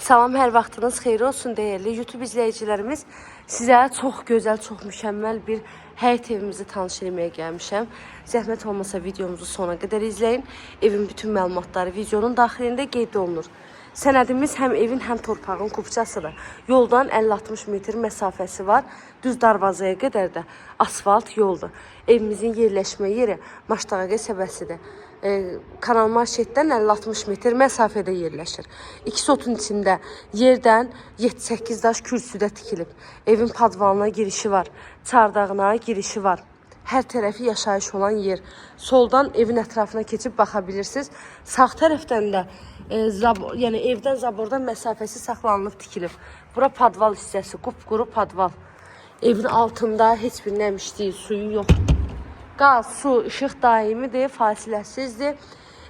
Salam, hər vaxtınız xeyir olsun değerli YouTube izləyicilərimiz. Sizə çox gözəl, çox mükəmməl bir həyət evimizi tanış etməyə gəlmişəm. Zəhmət olmasa videomuzu sona qədər izləyin. Evin bütün məlumatları videonun daxilində qeyd olunur. Sənədimiz həm evin, həm torpağın kupçasıdır. Yoldan 50-60 metr məsafəsi var. Düz darvazaya qədər də asfalt yoldur. Evimizin yerləşmə yeri Maştağa qəsəbəsidir. Kanal Marşetdən 50-60 metr məsafədə yerləşir. İki sotun içində yerdən 7-8 daş kürsüdə tikilib. Evin padvalına girişi var, çardağına girişi var. Hər tərəfi yaşayış olan yer. Soldan evin ətrafına keçib baxa bilirsiniz. Sağ tərəfdən də yəni evdən zabordan məsafəsi saxlanılıb tikilib. Bura padval hissəsi, qupquru padval. Evin altında heç bir nəmişliyi, suyu yoxdur. Qaz, su, işıq daimidir, fasiləsizdir.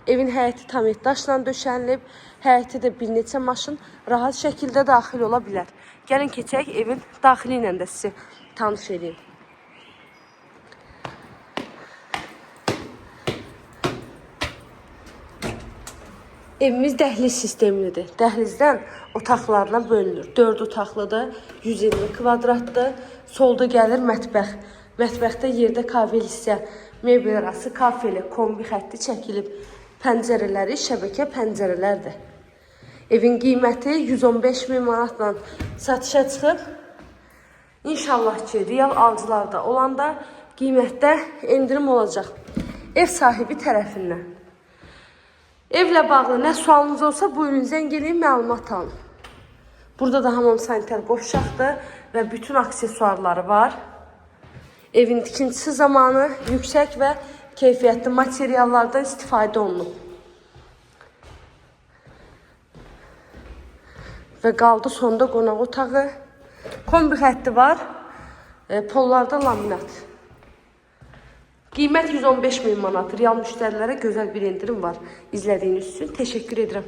Evin həyəti tam daşla döşənilib. Həyəti də bir neçə maşın rahat şəkildə daxil ola bilər. Gəlin keçək evin daxili ilə də sizi tanış edeyim. Evimiz dəhliz sistemlidir. Dəhlizdən otaqlarına bölünür. 4 otaqlıdır, 120 kvadratdır. Solda gəlir mətbəx. Mətbəxdə yerdə kavel hissə, mebel arası kafeli, kombi xətti çəkilib. Pəncərələri şəbəkə pəncərələrdir. Evin qiyməti 115 min manatla satışa çıxıb. İnşallah ki, real alıcılarda olanda qiymətdə endirim olacaq. Ev sahibi tərəfindən. Evlə bağlı nə sualınız olsa buyurun zəng eləyin, məlumat alın. Burada da hamam sanitar boşaqdır və bütün aksesuarları var. Evin tikintisi zamanı yüksək və keyfiyyətli materiallardan istifadə olunub. Və qaldı sonda qonaq otağı. Kombi xətti var. Pollarda laminat. Qiymət 115 min manat. Real müştərilərə gözəl bir indirim var. İzlədiyiniz üçün təşəkkür edirəm.